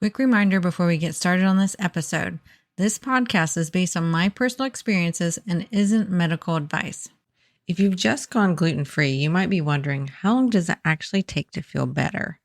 Quick reminder before we get started on this episode. This podcast is based on my personal experiences and isn't medical advice. If you've just gone gluten-free, you might be wondering, how long does it actually take to feel better?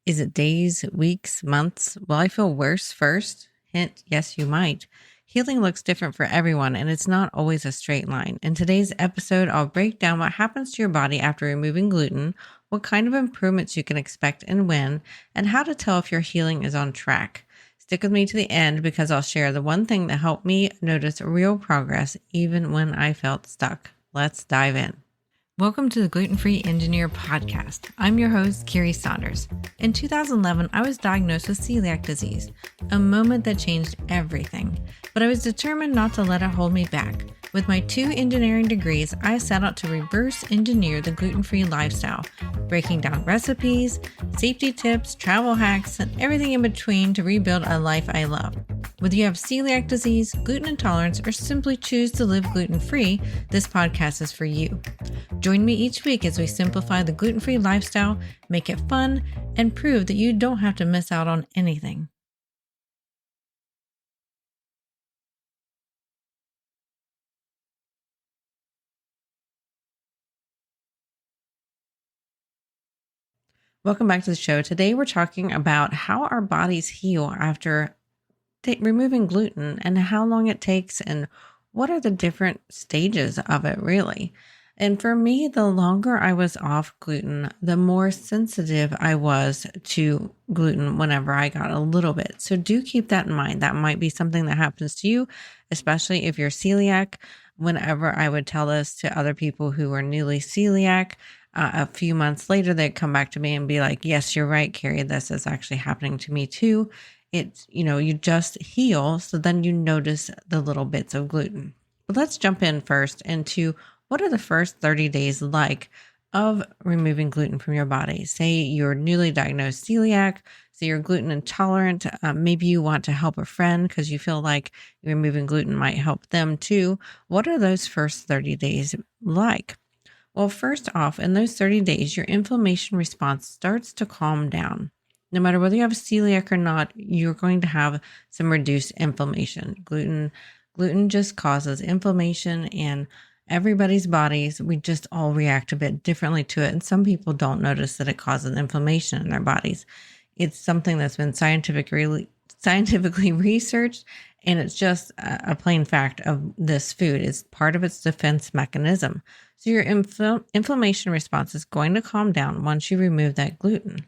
Is it days, weeks, months? Will I feel worse first? Hint, yes, you might. Healing looks different for everyone, and it's not always a straight line. In today's episode, I'll break down what happens to your body after removing gluten, what kind of improvements you can expect and when, and how to tell if your healing is on track. Stick with me to the end because I'll share the one thing that helped me notice real progress even when I felt stuck. Let's dive in. Welcome to the Gluten-Free Engineer podcast. I'm your host, Carrie Saunders. In 2011, I was diagnosed with celiac disease, a moment that changed everything. But I was determined not to let it hold me back. With my 2 engineering degrees, I set out to reverse engineer the gluten-free lifestyle, breaking down recipes, safety tips, travel hacks, and everything in between to rebuild a life I love. Whether you have celiac disease, gluten intolerance, or simply choose to live gluten-free, this podcast is for you. Join me each week as we simplify the gluten-free lifestyle, make it fun, and prove that you don't have to miss out on anything. Welcome back to the show. Today we're talking about how our bodies heal after removing gluten and how long it takes and what are the different stages of it really. And for me, the longer I was off gluten, the more sensitive I was to gluten whenever I got a little bit. So do keep that in mind. That might be something that happens to you, especially if you're celiac. Whenever I would tell this to other people who were newly celiac, a few months later, they'd come back to me and be like, yes, you're right, Carrie, this is actually happening to me too. It's, you just heal. So then you notice the little bits of gluten. But let's jump in first into what are the first 30 days like of removing gluten from your body. Say you're newly diagnosed celiac, say you're gluten intolerant. Maybe you want to help a friend because you feel like removing gluten might help them too. What are those first 30 days like? Well, first off, in those 30 days, your inflammation response starts to calm down. No matter whether you have celiac or not, you're going to have some reduced inflammation. Gluten just causes inflammation, and everybody's bodies, we just all react a bit differently to it. And some people don't notice that it causes inflammation in their bodies. It's something that's been scientifically researched, and it's just a plain fact of this food. It's part of its defense mechanism. So your inflammation response is going to calm down once you remove that gluten.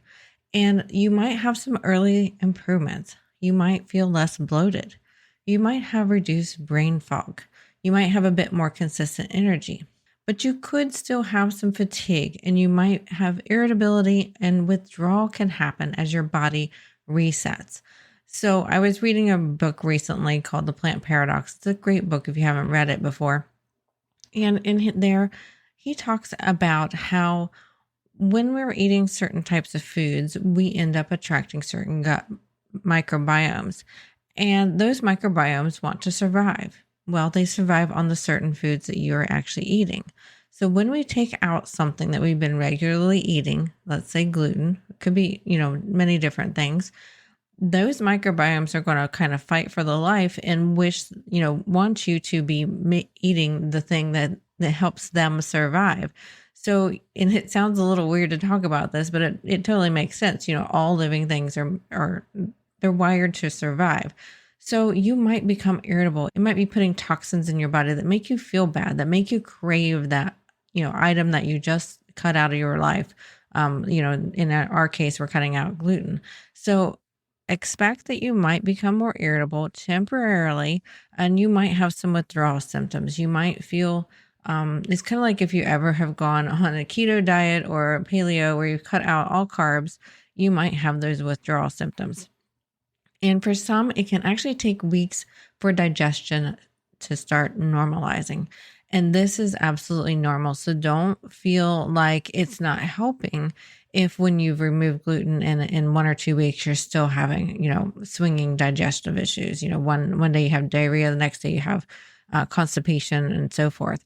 And you might have some early improvements. You might feel less bloated. You might have reduced brain fog. You might have a bit more consistent energy. But you could still have some fatigue, and you might have irritability, and withdrawal can happen as your body resets. So I was reading a book recently called The Plant Paradox. It's a great book if you haven't read it before. And in there, he talks about how when we're eating certain types of foods, we end up attracting certain gut microbiomes. And those microbiomes want to survive. Well, they survive on the certain foods that you're actually eating. So when we take out something that we've been regularly eating, let's say gluten, it could be, many different things, those microbiomes are going to kind of fight for the life and want you to be eating the thing that helps them survive. So, and it sounds a little weird to talk about this, but it totally makes sense. All living things they're wired to survive. So you might become irritable. It might be putting toxins in your body that make you feel bad, that make you crave that, item that you just cut out of your life. In our case, we're cutting out gluten. So expect that you might become more irritable temporarily, and you might have some withdrawal symptoms. You might feel, it's kind of like if you ever have gone on a keto diet or paleo where you cut out all carbs, you might have those withdrawal symptoms. And for some, it can actually take weeks for digestion to start normalizing. And this is absolutely normal. So don't feel like it's not helping if when you've removed gluten in 1 or 2 weeks, you're still having, swinging digestive issues. One day you have diarrhea, the next day you have constipation and so forth.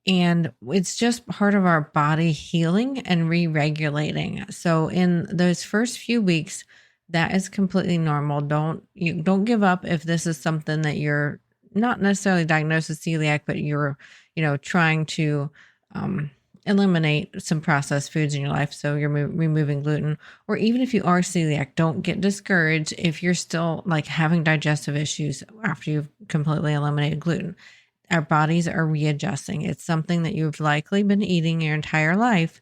And it's just part of our body healing and re-regulating. So in those first few weeks, That is completely normal. Don't give up if this is something that you're not necessarily diagnosed with celiac, but you're, trying to um, eliminate some processed foods in your life. So you're removing gluten, or even if you are celiac, don't get discouraged if you're still like having digestive issues after you've completely eliminated gluten. Our bodies are readjusting. It's something that you've likely been eating your entire life,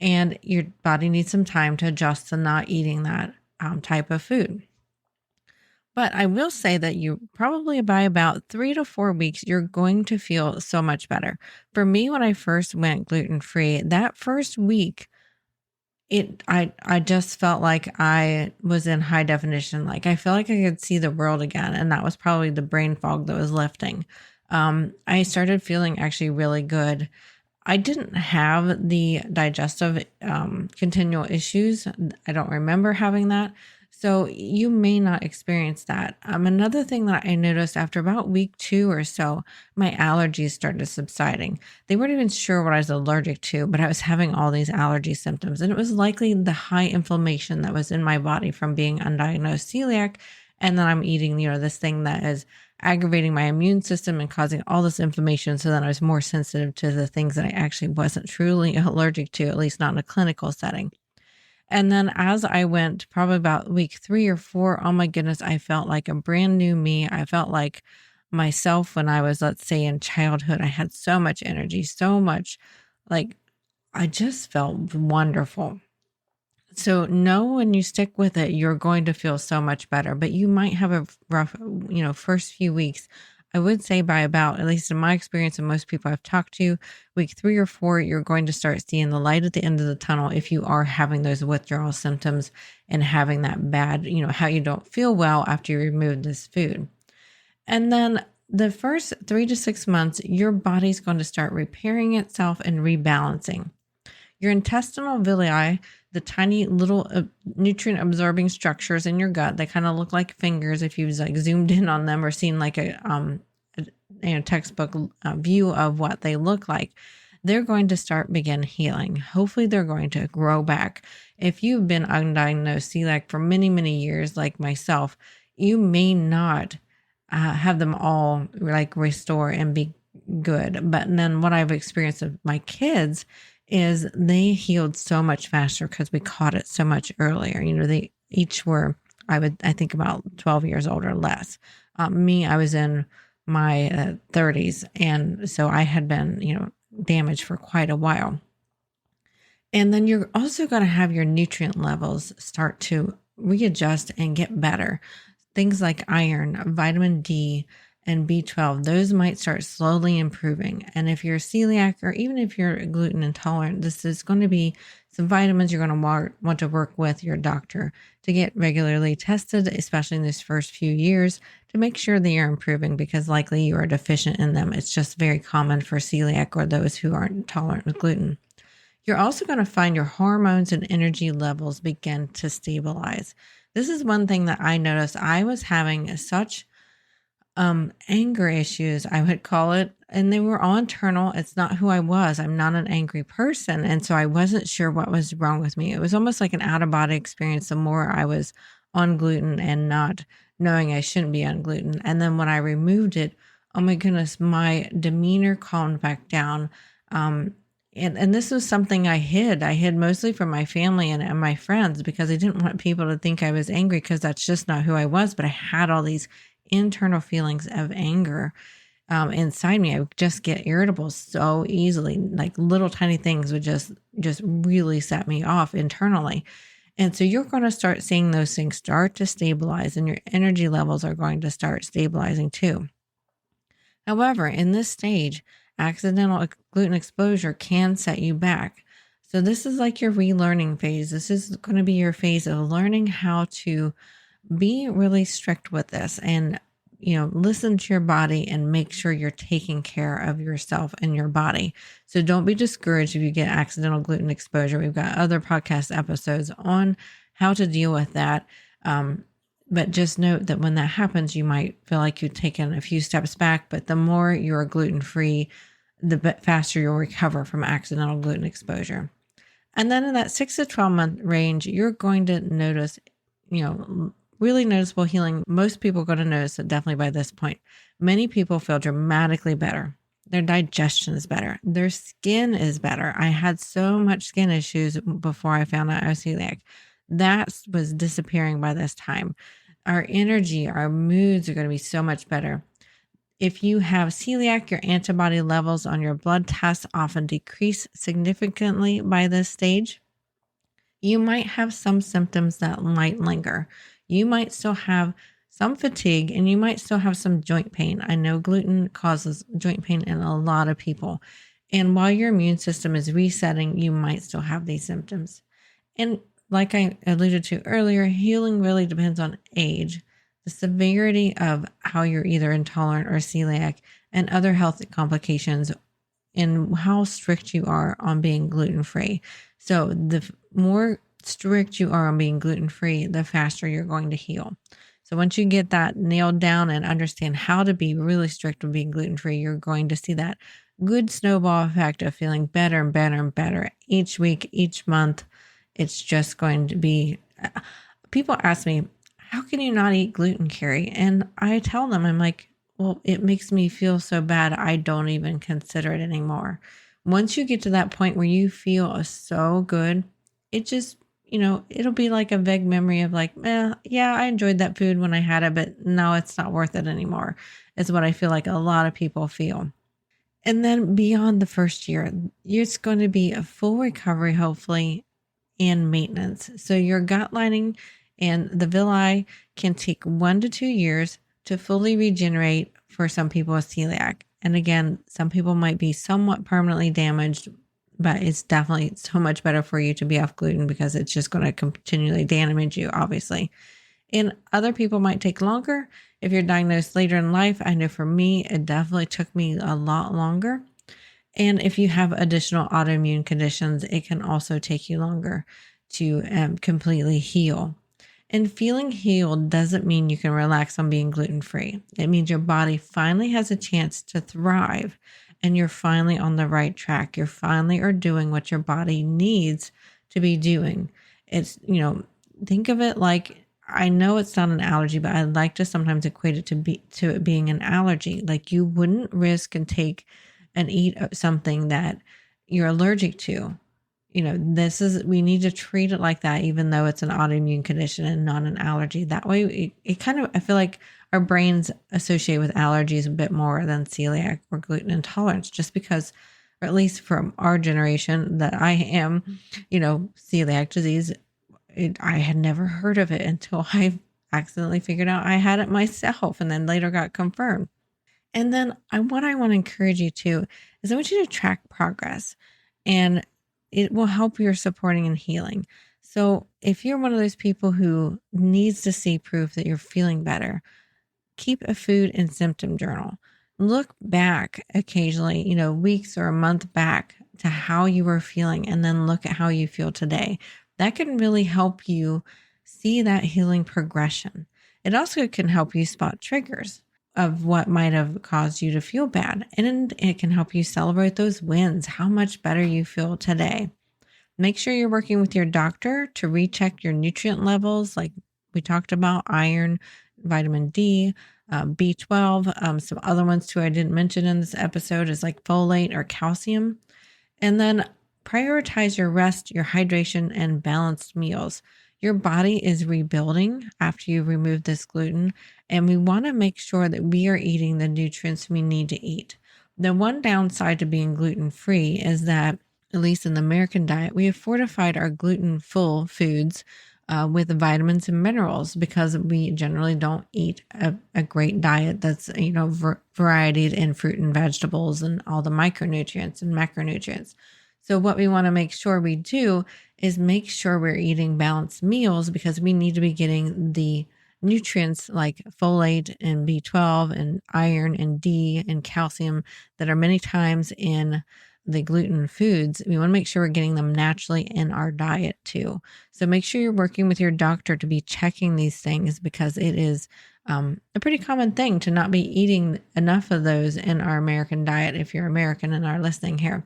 and your body needs some time to adjust to not eating that type of food. But I will say that you probably by about 3 to 4 weeks, you're going to feel so much better. For me, when I first went gluten free, that first week, I just felt like I was in high definition. Like I feel like I could see the world again, and that was probably the brain fog that was lifting. I started feeling actually really good. I didn't have the digestive continual issues. I don't remember having that. So you may not experience that. Another thing that I noticed after about week 2 or so, my allergies started subsiding. They weren't even sure what I was allergic to, but I was having all these allergy symptoms. And it was likely the high inflammation that was in my body from being undiagnosed celiac. And then I'm eating, this thing that is aggravating my immune system and causing all this inflammation. So then I was more sensitive to the things that I actually wasn't truly allergic to, at least not in a clinical setting. And then as I went probably about week 3 or 4, oh my goodness, I felt like a brand new me. I felt like myself when I was, let's say, in childhood. I had so much energy, so much, like, I just felt wonderful. So know when you stick with it, you're going to feel so much better, but you might have a rough, first few weeks. I would say by about, at least in my experience and most people I've talked to, week 3 or 4, you're going to start seeing the light at the end of the tunnel if you are having those withdrawal symptoms and having that bad, how you don't feel well after you remove this food. And then the first 3 to 6 months, your body's going to start repairing itself and rebalancing. Your intestinal villi, the tiny little nutrient absorbing structures in your gut, they kind of look like fingers if you've like zoomed in on them or seen like a textbook view of what they look like. They're going to begin healing. Hopefully they're going to grow back. If you've been undiagnosed celiac for many, many years, like myself, you may not have them all like restore and be good. But then what I've experienced with my kids is they healed so much faster because we caught it so much earlier. They each were, I think about 12 years old or less. Me, I was in my 30s. And so I had been, damaged for quite a while. And then you're also going to have your nutrient levels start to readjust and get better. Things like iron, vitamin D, and B12, those might start slowly improving. And if you're celiac or even if you're gluten intolerant, this is going to be some vitamins you're going to want to work with your doctor to get regularly tested, especially in these first few years, to make sure that you're improving because likely you are deficient in them. It's just very common for celiac or those who aren't intolerant with gluten. You're also going to find your hormones and energy levels begin to stabilize. This is one thing that I noticed. I was having such anger issues, I would call it, and they were all internal. It's not who I was. I'm not an angry person. And so I wasn't sure what was wrong with me. It was almost like an out of body experience the more I was on gluten and not knowing I shouldn't be on gluten. And then when I removed it, oh my goodness, my demeanor calmed back down. And this was something I hid. I hid mostly from my family and my friends because I didn't want people to think I was angry because that's just not who I was. But I had all these internal feelings of anger inside me. I would just get irritable so easily. Like little tiny things would just really set me off internally. And so you're going to start seeing those things start to stabilize, and your energy levels are going to start stabilizing too. However, in this stage, accidental gluten exposure can set you back. So this is like your relearning phase. This is going to be your phase of learning how to be really strict with this and, listen to your body and make sure you're taking care of yourself and your body. So don't be discouraged if you get accidental gluten exposure. We've got other podcast episodes on how to deal with that. But just note that when that happens, you might feel like you've taken a few steps back, but the more you're gluten-free, the faster you'll recover from accidental gluten exposure. And then in that 6 to 12 month range, you're going to notice, really noticeable healing. Most people are going to notice it definitely by this point. Many people feel dramatically better. Their digestion is better. Their skin is better. I had so much skin issues before I found out I was celiac. That was disappearing by this time. Our energy, our moods are going to be so much better. If you have celiac, your antibody levels on your blood tests often decrease significantly by this stage. You might have some symptoms that might linger. You might still have some fatigue and you might still have some joint pain. I know gluten causes joint pain in a lot of people. And while your immune system is resetting, you might still have these symptoms. And like I alluded to earlier, healing really depends on age, the severity of how you're either intolerant or celiac, and other health complications, and how strict you are on being gluten-free. So the more strict you are on being gluten-free, the faster you're going to heal. So once you get that nailed down and understand how to be really strict with being gluten-free, you're going to see that good snowball effect of feeling better and better and better each week, each month. It's just going to be, people ask me, how can you not eat gluten, Carrie? And I tell them, I'm like, well, it makes me feel so bad. I don't even consider it anymore. Once you get to that point where you feel so good, it just, it'll be like a vague memory of like, yeah, I enjoyed that food when I had it, but no, it's not worth it anymore, is what I feel like a lot of people feel. And then beyond the first year, it's going to be a full recovery, hopefully, and maintenance. So your gut lining and the villi can take 1 to 2 years to fully regenerate for some people with celiac. And again, some people might be somewhat permanently damaged, but it's definitely so much better for you to be off gluten because it's just going to continually damage you, obviously. And other people might take longer. If you're diagnosed later in life, I know for me, it definitely took me a lot longer. And if you have additional autoimmune conditions, it can also take you longer to completely heal. And feeling healed doesn't mean you can relax on being gluten-free. It means your body finally has a chance to thrive and you're finally on the right track. You're finally are doing what your body needs to be doing. It's, think of it like, I know it's not an allergy, but I like to sometimes equate it to it being an allergy. Like you wouldn't risk and take and eat something that you're allergic to. We need to treat it like that, even though it's an autoimmune condition and not an allergy. That way, it kind of, I feel like our brains associate with allergies a bit more than celiac or gluten intolerance, just because, or at least from our generation that I am, celiac disease, I had never heard of it until I accidentally figured out I had it myself and then later got confirmed. And then what I want to encourage you to is I want you to track progress, and it will help your supporting and healing. So if you're one of those people who needs to see proof that you're feeling better, keep a food and symptom journal. Look back occasionally, weeks or a month back to how you were feeling, and then look at how you feel today. That can really help you see that healing progression. It also can help you spot triggers of what might have caused you to feel bad. And it can help you celebrate those wins, how much better you feel today. Make sure you're working with your doctor to recheck your nutrient levels, like we talked about, iron, vitamin D, B12. Some other ones too I didn't mention in this episode is like folate or calcium. And then prioritize your rest, your hydration, and balanced meals. Your body is rebuilding after you remove this gluten, and we want to make sure that we are eating the nutrients we need to eat. The one downside to being gluten-free is that, at least in the American diet, we have fortified our gluten-full foods with vitamins and minerals because we generally don't eat a great diet that's, variety in fruit and vegetables and all the micronutrients and macronutrients. So what we want to make sure we do is make sure we're eating balanced meals because we need to be getting the nutrients like folate and B12 and iron and D and calcium that are many times in the gluten foods. We want to make sure we're getting them naturally in our diet too. So make sure you're working with your doctor to be checking these things because it is a pretty common thing to not be eating enough of those in our American diet if you're American and are listening here.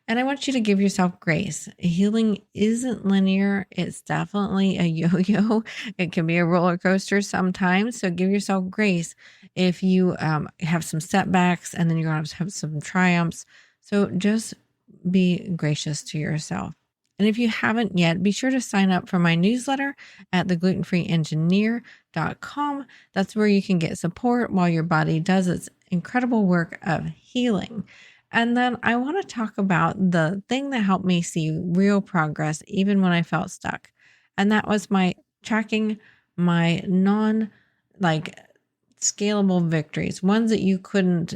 And I want you to give yourself grace. Healing isn't linear. It's definitely a yo-yo. It can be a roller coaster sometimes. So give yourself grace if you have some setbacks, and then you're going to have some triumphs. So just be gracious to yourself. And if you haven't yet, be sure to sign up for my newsletter at theglutenfreeengineer.com. That's where you can get support while your body does its incredible work of healing. And then I want to talk about the thing that helped me see real progress even when I felt stuck. And that was my tracking my non like scalable victories, ones that you couldn't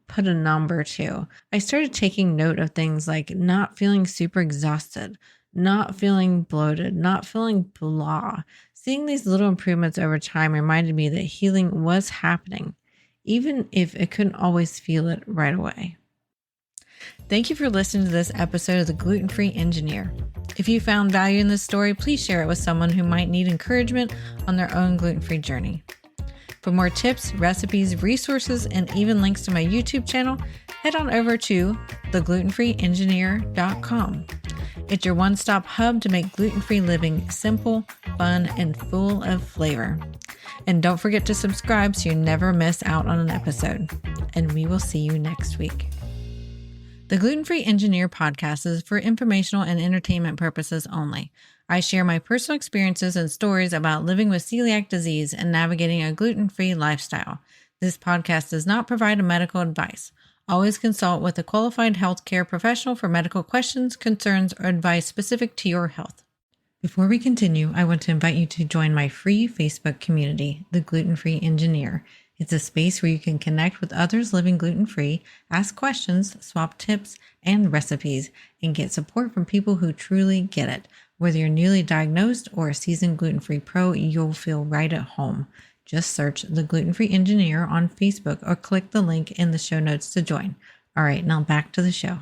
put a number to. I started taking note of things like not feeling super exhausted, not feeling bloated, not feeling blah. Seeing these little improvements over time reminded me that healing was happening, even if I couldn't always feel it right away. Thank you for listening to this episode of The Gluten-Free Engineer. If you found value in this story, please share it with someone who might need encouragement on their own gluten-free journey. For more tips, recipes, resources, and even links to my YouTube channel, head on over to theglutenfreeengineer.com. It's your one-stop hub to make gluten-free living simple, fun, and full of flavor. And don't forget to subscribe so you never miss out on an episode. And we will see you next week. The Gluten-Free Engineer podcast is for informational and entertainment purposes only. I share my personal experiences and stories about living with celiac disease and navigating a gluten-free lifestyle. This podcast does not provide medical advice. Always consult with a qualified healthcare professional for medical questions, concerns, or advice specific to your health. Before we continue, I want to invite you to join my free Facebook community, The Gluten-Free Engineer. It's a space where you can connect with others living gluten-free, ask questions, swap tips and recipes, and get support from people who truly get it. Whether you're newly diagnosed or a seasoned gluten-free pro, you'll feel right at home. Just search The Gluten-Free Engineer on Facebook or click the link in the show notes to join. All right, now back to the show.